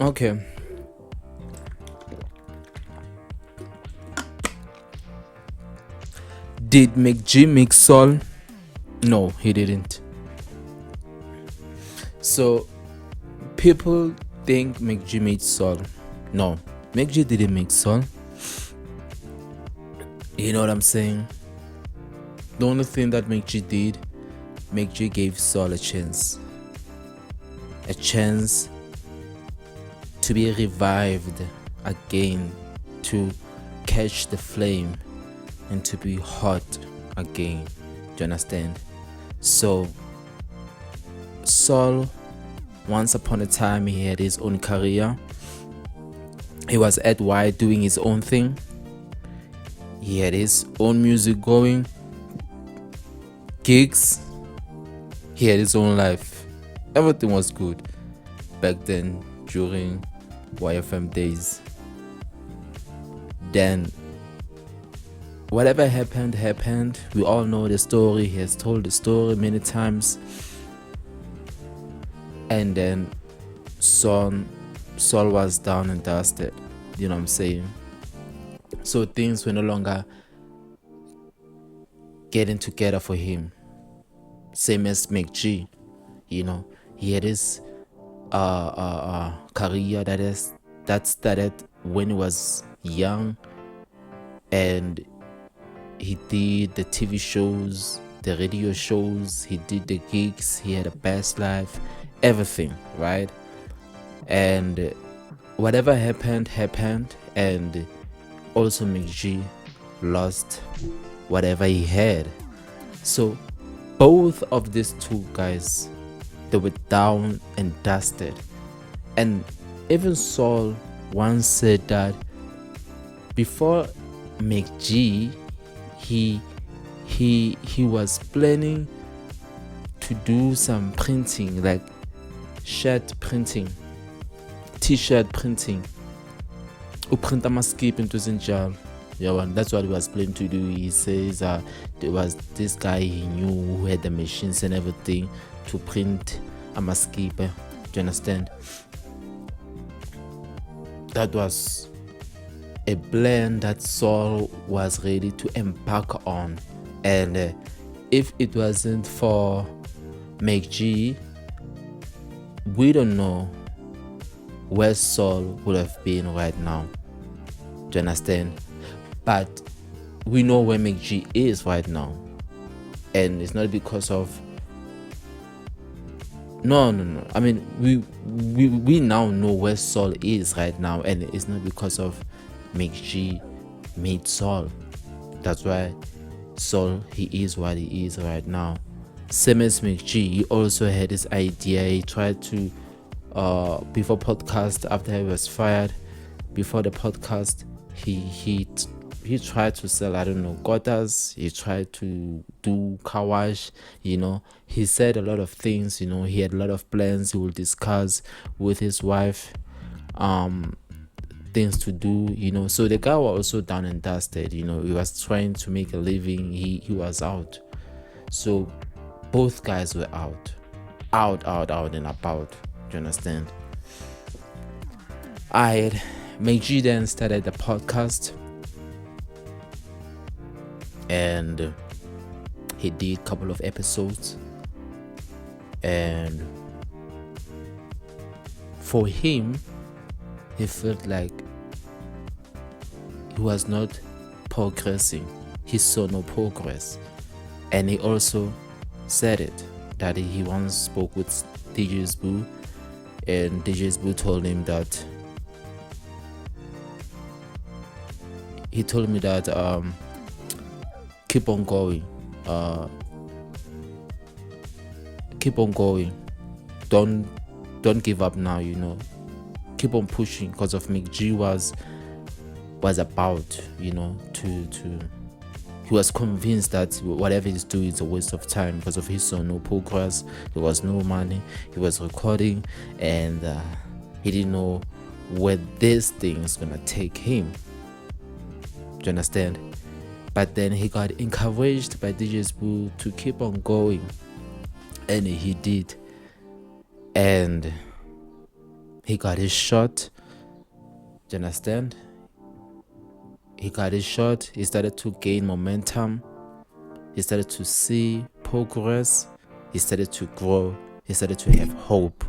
Okay. Did MacG make Sol? No, he didn't. So people think MacG made Sol. No, MacG didn't make Sol. You know what I'm saying? The only thing that MacG did, MacG gave Sol a chance. A chance to be revived again, to catch the flame and to be hot again. Do you understand? So Sol, once upon a time, he had his own career. He was at Y doing his own thing. He had his own music going, gigs. He had his own life. Everything was good back then during YFM days. Then whatever happened. We all know the story. He has told the story many times. And then Sol was down and dusted. You know what I'm saying? So things were no longer getting together for him. Same as MacG. You know, he had his career that started when he was young, and he did the TV shows, the radio shows, he did the gigs, he had a best life, everything, right? And whatever happened, and also MacG lost whatever he had. So both of these two guys, they were down and dusted. And even Sol once said that before MacG, he was planning to do some printing, like shirt printing, t-shirt printing, uprint amaskip into zinjal. Yeah, and that's what he was planning to do. He says there was this guy he knew who had the machines and everything to print amaskip. Do you understand? That was a plan that Sol was ready to embark on, and if it wasn't for MacG, we don't know where Sol would have been right now. Do you understand? But we know where MacG is right now, and it's not because of no. I mean, we now know where Sol is right now, and it's not because of MacG made Sol. That's why Sol, he is what he is right now. Same as MacG, he also had this idea. He tried to before podcast, after he was fired, before the podcast, he tried to sell, I don't know, gutters. He tried to do car wash. You know, he said a lot of things. You know, he had a lot of plans he will discuss with his wife, things to do. You know, so the guy was also down and dusted. You know, he was trying to make a living. He was out. So both guys were out and about. Do you understand? MacG then started the podcast, and he did a couple of episodes, and for him, he felt like he was not progressing. He saw no progress, and he also said it that he once spoke with DJ's Boo, and DJ's Boo told him that he told me that keep on going, don't give up now, you know, keep on pushing, because of MacG was about, you know, to he was convinced that whatever he's doing is a waste of time because of he saw no progress, there was no money, he was recording, and he didn't know where this thing is gonna take him. Do you understand? But then he got encouraged by DJ's Boo to keep on going, and he did. And He got his shot. Do you understand? He got his shot. He started to gain momentum. He started to see progress. He started to grow. He started to have hope.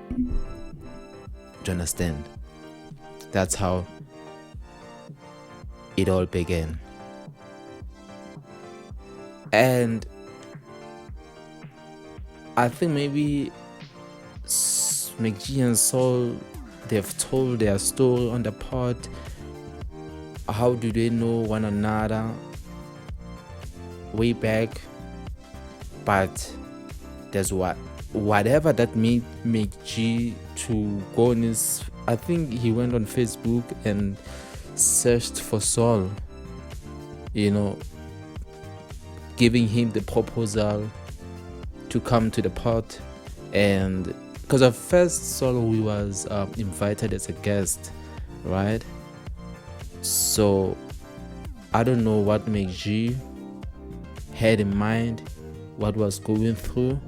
Do you understand? That's how it all began. And I think maybe MacG and Saul, they've told their story on the pod. How do they know one another way back? But there's whatever that made MacG to go on his, I think he went on Facebook and searched for Saul, giving him the proposal to come to the pod. And because at first Saul, he was invited as a guest, right? So I don't know what MacG had in mind, what was going through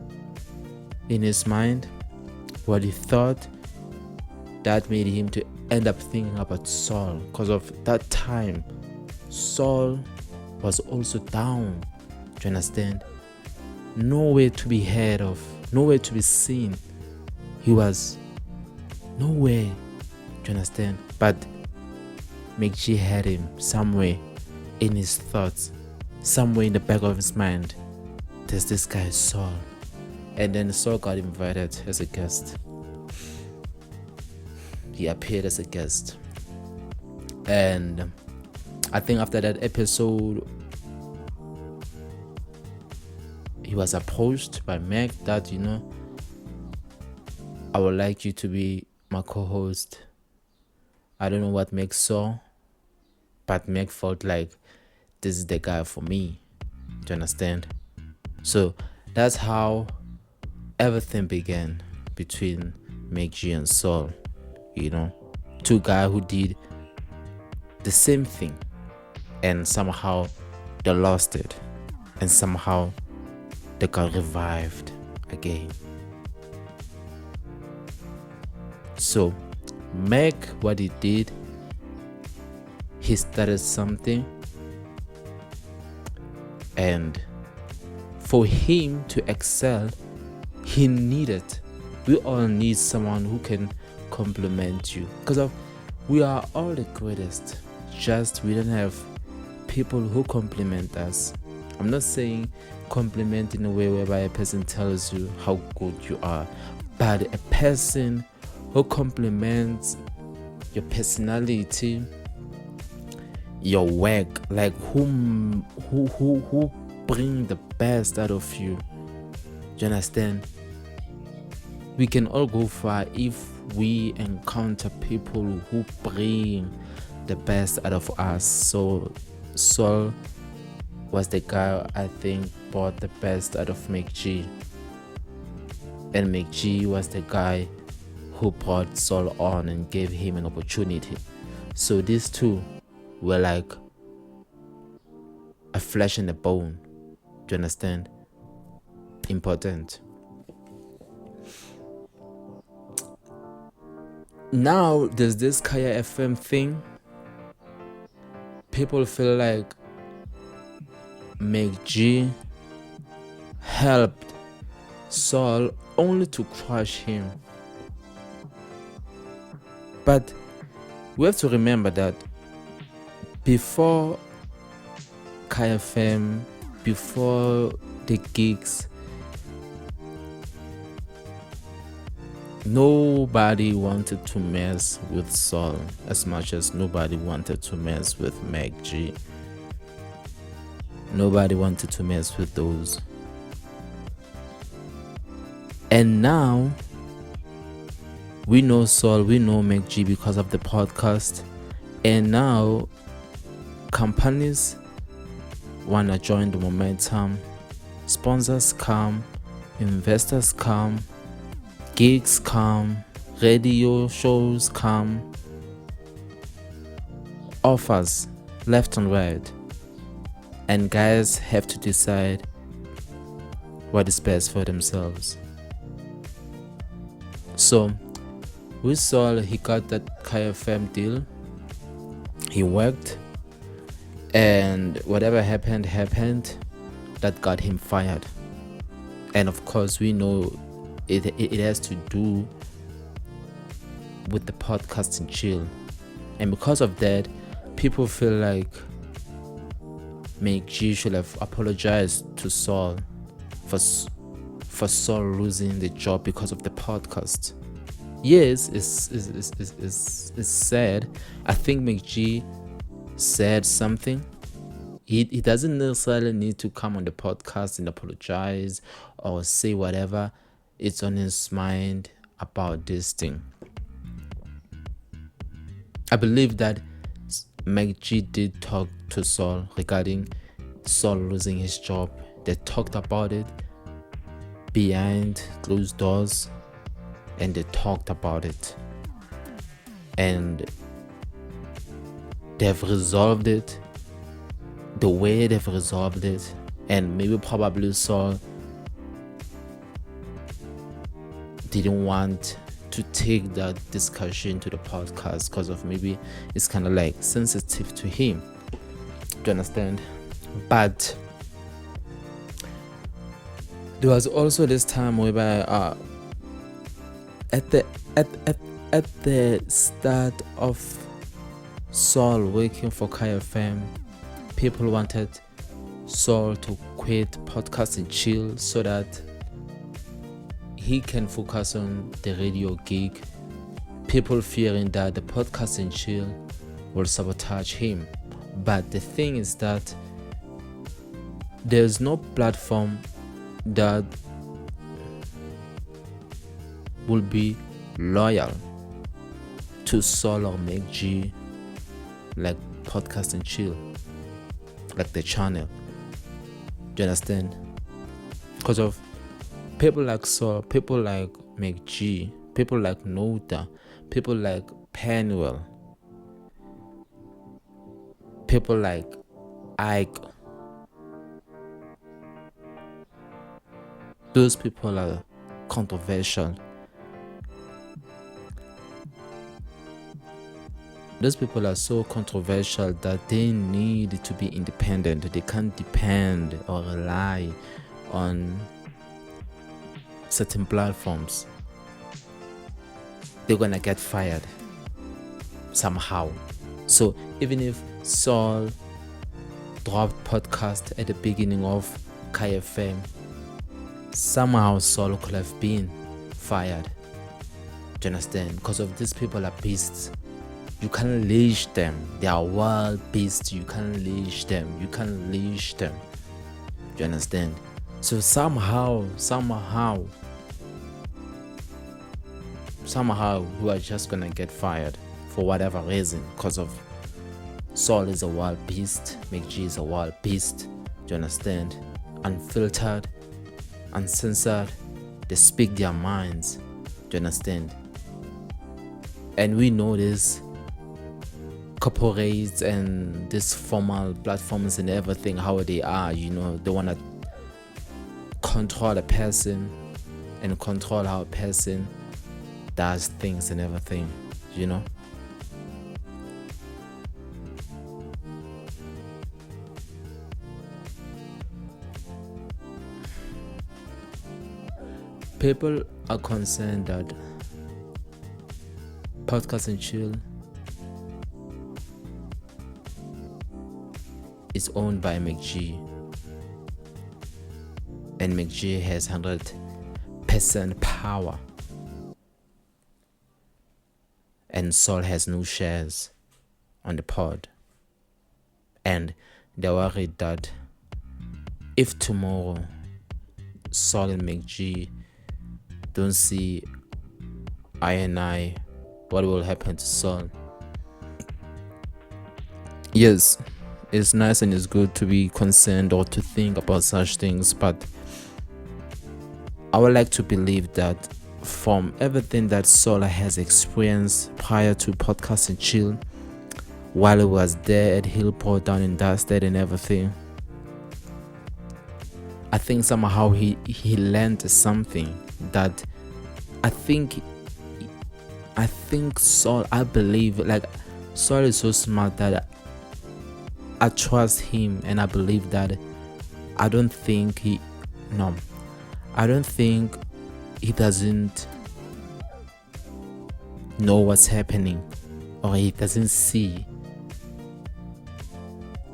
in his mind, what he thought that made him to end up thinking about Saul. Because of that time, Saul was also down. Do you understand? Nowhere to be heard of, nowhere to be seen. He was nowhere. Do you understand? But MacG had him somewhere in his thoughts, somewhere in the back of his mind. There's this guy Saul. And then Saul got invited as a guest. He appeared as a guest. And I think after that episode, he was approached by Mac that, I would like you to be my co-host. I don't know what Mac saw, but Mac felt like this is the guy for me. Do you understand? So that's how everything began between MacG and Saul. Two guys who did the same thing, and somehow they lost it, and somehow they got revived again. So Mac, what he did, he started something, and for him to excel, we all need someone who can compliment you, because we are all the greatest, just we don't have people who compliment us. I'm not saying compliment in a way whereby a person tells you how good you are, but a person who compliments your personality, your work, like who bring the best out of you. Do you understand? We can all go far if we encounter people who bring the best out of us. So Saul was the guy I think brought the best out of MacG, and MacG was the guy who brought Saul on and gave him an opportunity. So these two were like a flesh and a bone. Do you understand? Important. Now there's this Kaya FM thing. People feel like MacG helped Saul only to crush him. But we have to remember that before Kaya FM, before the gigs, nobody wanted to mess with Saul as much as nobody wanted to mess with MacG. Nobody wanted to mess with those. And now we know Saul, we know MacG because of the podcast. And now companies want to join the momentum. Sponsors come, investors come, gigs come, radio shows come, offers left and right, and guys have to decide what is best for themselves. So We saw he got that KFM deal. He worked, and whatever happened, that got him fired. And of course, we know it has to do with the podcast and chill. And because of that, people feel like MacG should have apologized to Saul for Saul losing the job because of the podcast. Yes, it's sad. I think MacG said something. He doesn't necessarily need to come on the podcast and apologize or say whatever it's on his mind about this thing. I believe that MacG did talk to Saul regarding Saul losing his job. They talked about it behind closed doors, and they talked about it, and they've resolved it the way they've resolved it. And maybe probably Saul didn't want to take that discussion to the podcast because of maybe it's kind of like sensitive to him. Do you understand? But there was also this time whereby at the start of Saul working for KFM, people wanted Saul to quit podcast and chill so that he can focus on the radio gig. People fearing that the podcast and chill will sabotage him. But the thing is that there's no platform that will be loyal to Saul or MacG like podcast and chill, like the channel. Do you understand? Because of people like Saul, people like MacG, people like Nota, people like Penwell, people like Ike. Those people are controversial. Those people are so controversial that they need to be independent. They can't depend or rely on certain platforms. They're gonna get fired somehow. So even if Saul dropped podcast at the beginning of KFM, somehow Saul could have been fired. Do you understand? Because of these people are beasts. You can't leash them. They are wild beasts. You can't leash them. Do you understand? So somehow you are just gonna get fired for whatever reason. Because of Saul is a wild beast. MacG is a wild beast. Do you understand? Unfiltered, uncensored. They speak their minds. Do you understand? And we know this. Corporates and these formal platforms and everything, how they are, they want to control a person and control how a person does things and everything. People are concerned that Podcast and Chill is owned by MacG, and MacG has 100% power, and Saul has no shares on the pod. And they're worried that if tomorrow Saul and MacG don't see eye and eye, what will happen to Saul? Yes, it's nice and it's good to be concerned or to think about such things, but I would like to believe that from everything that Saul has experienced prior to Podcast and Chill, while he was there at Hillport down in Dusted and everything, I think somehow he learned something that I think I think Saul, I believe, like, Saul is so smart that I trust him, and I believe that I don't think he, no, I don't think he doesn't know what's happening, or he doesn't see.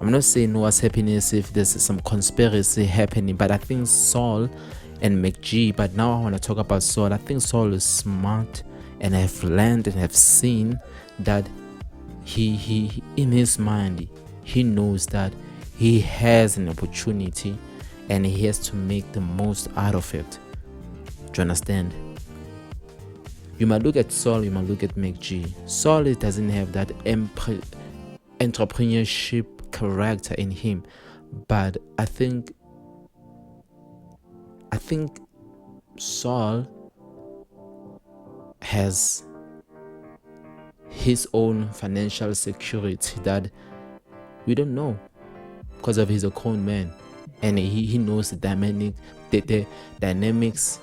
I'm not saying what's happening as if there's some conspiracy happening, but I think Saul and MacG, but now I want to talk about Saul. I think Saul is smart, and have learned and have seen that he in his mind, he knows that he has an opportunity and he has to make the most out of it. Do you understand? You might look at Saul, you might look at MacG. Saul, it doesn't have that entrepreneurship character in him, but I think Saul has his own financial security that we don't know, because of he's a grown man, and he knows the dynamics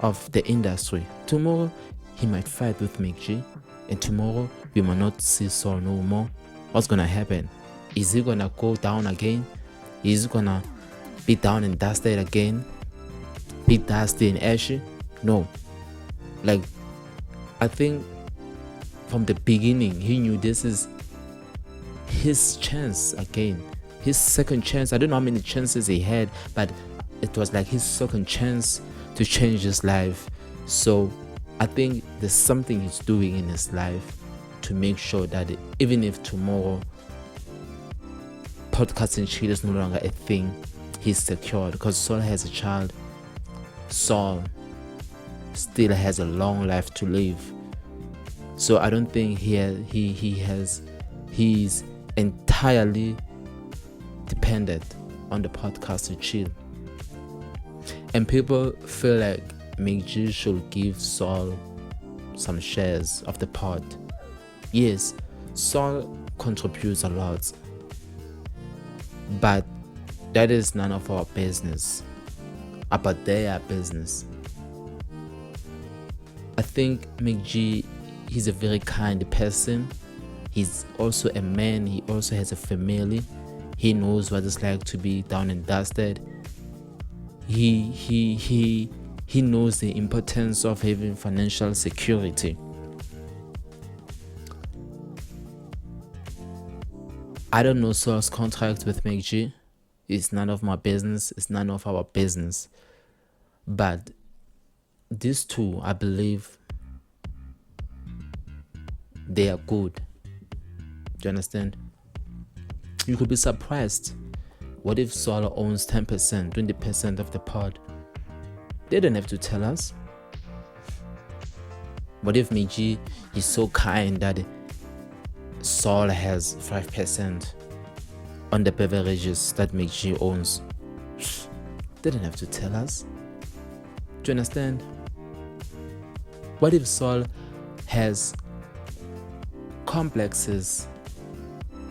of the industry. Tomorrow he might fight with MacG, and tomorrow we might not see Saul no more. What's gonna happen? Is he gonna go down again? Is he gonna be down and dusted again? Be dusty and ashy? No. Like, I think from the beginning he knew this is his chance again, his second chance. I don't know how many chances he had, but it was like his second chance to change his life. So I think there's something he's doing in his life to make sure that even if tomorrow podcasting chill is no longer a thing, he's secured, because Saul has a child. Saul still has a long life to live. So I don't think he's entirely dependent on the podcast to chill. And people feel like MacG should give Saul some shares of the pod. Yes, Saul contributes a lot, but that is none of our business, about their business. I think MacG, he's a very kind person. He's also a man. He also has a family. He knows what it's like to be down and dusted. He knows the importance of having financial security. I don't know Saul's contract with MacG. It's none of my business. It's none of our business. But these two, I believe, they are good. Do you understand? You could be surprised. What if Saul owns 10%, 20% of the pod? They don't have to tell us. What if MacG is so kind that Saul has 5% on the beverages that MacG owns? They don't have to tell us. Do you understand? What if Saul has complexes,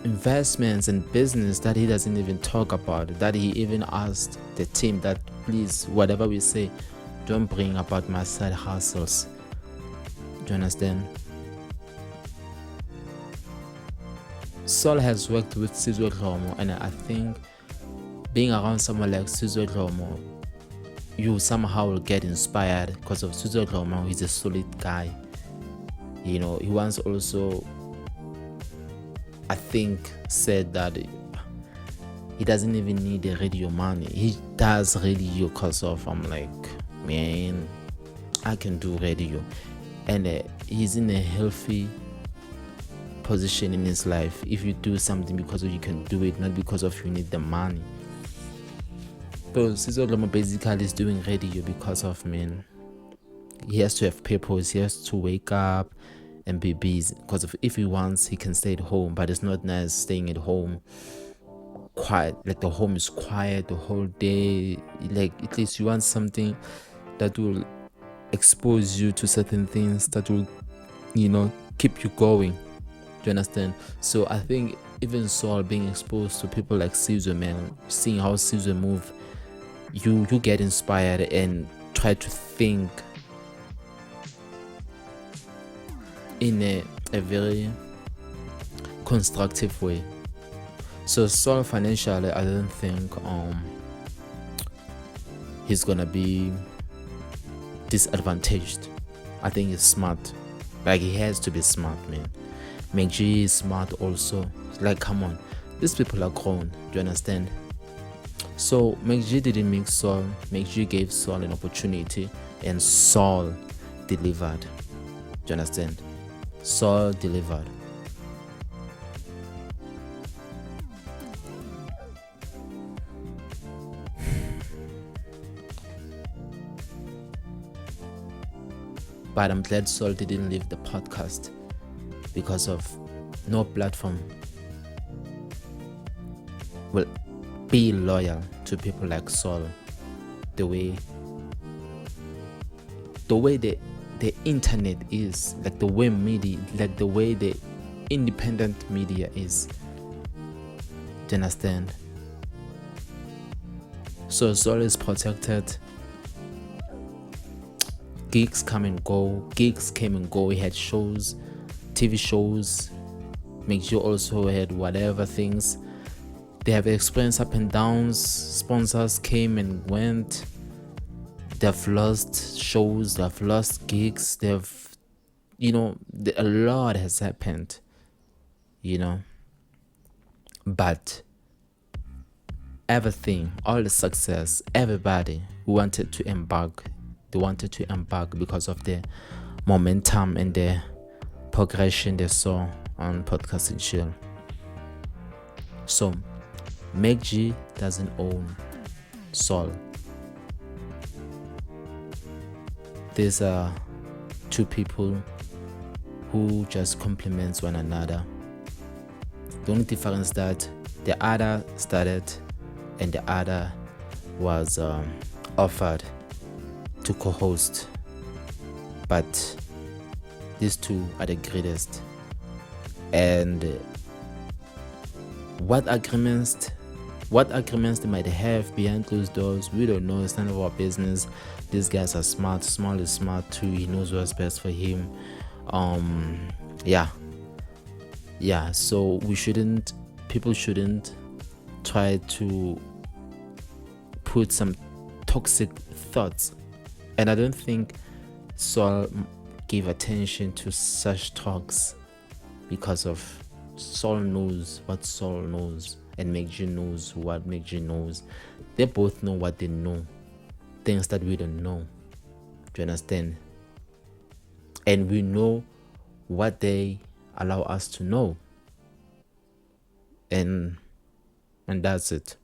investments, and business that he doesn't even talk about, that he even asked the team that, please, whatever we say, don't bring about my side hustles? Do you understand? Saul has worked with jiglr, and I think being around someone like jiglr, you somehow will get inspired because of jiglr. He's a solid guy. You know, he once also, I think, said that he doesn't even need the radio money. He does radio because of, I'm like, man, I can do radio. And he's in a healthy position in his life. If you do something because of you can do it, not because of you need the money. So jiglr basically is doing radio because of, man, he has to have purpose. He has to wake up and be busy, because if he wants, he can stay at home, but it's not nice staying at home quiet, like the home is quiet the whole day. Like, at least you want something that will expose you to certain things, that will, you know, keep you going. Do you understand? So I think even Saul being exposed to people like jiglr, man, seeing how jiglr move, you get inspired and try to think in a very constructive way. So Saul financially, I don't think he's gonna be disadvantaged. I think he's smart. Like, he has to be smart, man. MacG is smart also. Like, come on, these people are grown. Do you understand? So MacG didn't make Saul. MacG gave Saul an opportunity, and Saul delivered. Do you understand? Saul delivered. But I'm glad Saul didn't leave the podcast because of no platform will be loyal to people like Saul the way the internet is, like the way media, like the way the independent media is. Do you understand? So Saul is protected. Gigs come and go. Gigs came and go. He had shows, TV shows. MacG also had whatever things. They have experienced up and downs. Sponsors came and went. They've lost shows. They've lost gigs. They've, a lot has happened. But everything, all the success, everybody wanted to embark. They wanted to embark because of the momentum and the progression they saw on Podcast and Chill. So MacG doesn't own Saul. These are two people who just complements one another. The only difference that the other started and the other was offered to co-host, but these two are the greatest. And what agreements they might have behind closed doors, we don't know. It's none of our business. These guys are smart. Small is smart too. He knows what's best for him. So people shouldn't try to put some toxic thoughts. And I don't think Saul gave attention to such talks because of Saul knows what Saul knows, and MacG knows what MacG knows. They both know what they know, things that we don't know. Do you understand? And we know what they allow us to know. And that's it.